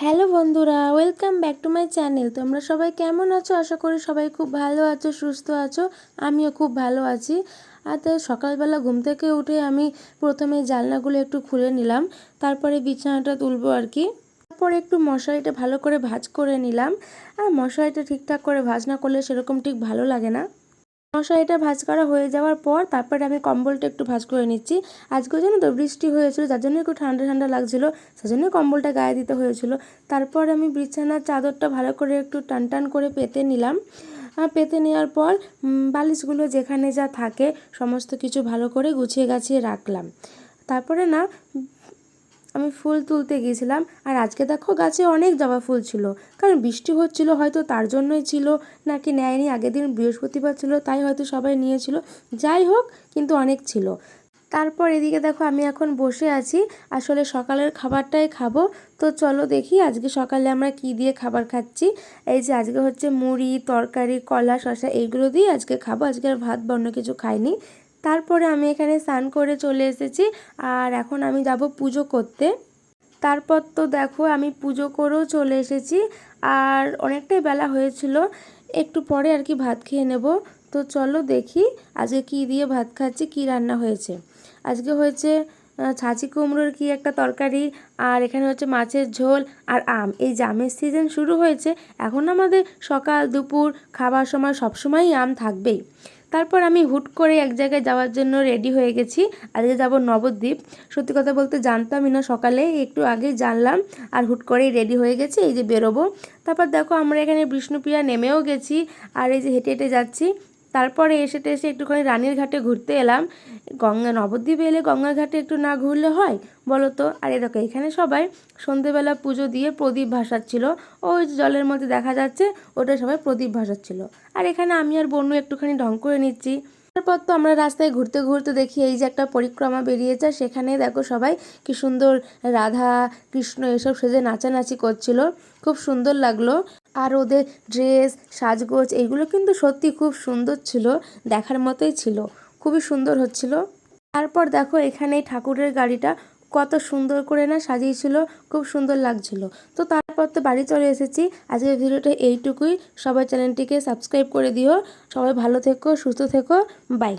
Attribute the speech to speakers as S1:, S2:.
S1: Hello বন্ধুরা, welcome back to my channel. তোমরা সবাই কেমন আছো? আশা করি সবাই খুব ভালো আছো, সুস্থ আছো। আমিও খুব ভালো আছি। আর তো সকালবেলা ঘুম থেকে উঠে আমি প্রথমে জানলাগুলো একটু খুলে নিলাম, তারপরে বিছানাটা তুলবো আর কি। তারপরে একটু মশারিটা ভালো করে ভাঁজ করে নিলাম। আর মশারিটা ঠিকঠাক করে ভাঁজ না করলে সেরকম ঠিক ভালো লাগে না। মশারিটা ভাঁজ করা হয়ে যাওয়ার পর তারপরে আমি কম্বলটা একটু ভাঁজ করে নিচ্ছি। আজকেও জানো তো বৃষ্টি হয়েছিল, যার জন্য একটু ঠান্ডা ঠান্ডা লাগছিলো, সেজন্য কম্বলটা গায়ে দিতে হয়েছিল। তারপর আমি বিছানার চাদরটা ভালো করে একটু টান টান করে পেতে নিলাম। পেতে নেওয়ার পর বালিশগুলো যেখানে যা থাকে সমস্ত কিছু ভালো করে গুছিয়ে গাছিয়ে রাখলাম। তারপরে না আমি ফুল তুলতে গিয়েছিলাম। আর আজকে দেখো গাছে অনেক জবা ফুল ছিল, কারণ বৃষ্টি হচ্ছিল, হয়তো তার জন্যই ছিল, নাকি নেয়নি, আগের দিন বৃহস্পতিবার ছিল তাই হয়তো সবাই নিয়েছিল। যাই হোক, কিন্তু অনেক ছিল। তারপর এদিকে দেখো আমি এখন বসে আছি, আসলে সকালের খাবারটাই খাবো। তো চলো দেখি আজকে সকালে আমরা কি দিয়ে খাবার খাচ্ছি। এই যে আজকে হচ্ছে মুড়ি, তরকারি, কলা, শসা এইগুলো দিয়ে আজকে খাবো। আজকে আর ভাত বা অন্য কিছু খাইনি। তারপরে আমি এখানে স্নান করে চলে এসেছি, আর এখন আমি যাব পুজো করতে। তারপর তো দেখো আমি পুজো করেও চলে এসেছি, আর অনেকটাই বেলা হয়েছিল, একটু পরে আর কি ভাত খেয়ে নেব। তো চলো দেখি আজকে কি দিয়ে ভাত খাচ্ছি, কি রান্না হয়েছে। আজকে হয়েছে ছাঁচি কুমড়োর কি একটা তরকারি, আর এখানে হচ্ছে মাছের ঝোল আর আম। এই যে আমের সিজন শুরু হয়েছে, এখন আমাদের সকাল দুপুর খাবার সময় সবসময়ই আম থাকবেই। তারপর আমি হুট করে এক জায়গায় যাওয়ার জন্য রেডি হয়ে গেছি। আজকে যাব নবদ্বীপ। সত্যি কথা বলতে জানতামই না, সকালে একটু আগেই জানলাম, আর হুট করেই রেডি হয়ে গেছি, এই যে বেরোবো। তারপর দেখো আমরা এখানে বিষ্ণুপ্রিয়া নেমেও গেছি, আর এই যে হেঁটে হেঁটে যাচ্ছি। তারপরে এসে একটুখানি রানীর ঘাটে ঘুরতে এলাম। নবদ্বীপে এলে গঙ্গার ঘাটে একটু না ঘুরলে হয় বলো তো? আর এ দেখো এখানে সবাই সন্ধেবেলা পুজো দিয়ে প্রদীপ ভাসাচ্ছিল। ওই যে জলের মধ্যে দেখা যাচ্ছে, ওটা সবাই প্রদীপ ভাসাচ্ছিল। আর এখানে আমি আর বনু একটুখানি ঢং করে নিচ্ছি। তারপর তো আমরা রাস্তায় ঘুরতে ঘুরতে দেখি এই যে একটা পরিক্রমা বেরিয়েছে, সেখানে দেখো সবাই কি সুন্দর রাধা কৃষ্ণ এসব সেজে নাচানাচি করছিল, খুব সুন্দর লাগলো। আর ওদের ড্রেস সাজগোজ এইগুলো কিন্তু সত্যি খুব সুন্দর ছিল, দেখার মতোই ছিল, খুবই সুন্দর হচ্ছিল। তারপর দেখো এখানে এই ঠাকুরের গাড়িটা কত সুন্দর করে না সাজিয়েছিল, খুব সুন্দর লাগছিল। তো তারপর তো বাড়ি চলে এসেছি। আজকের ভিডিওটা এইটুকুই। সবাই চ্যানেলটিকে সাবস্ক্রাইব করে দিও। সবাই ভালো থেকো, সুস্থ থেকো, বাই।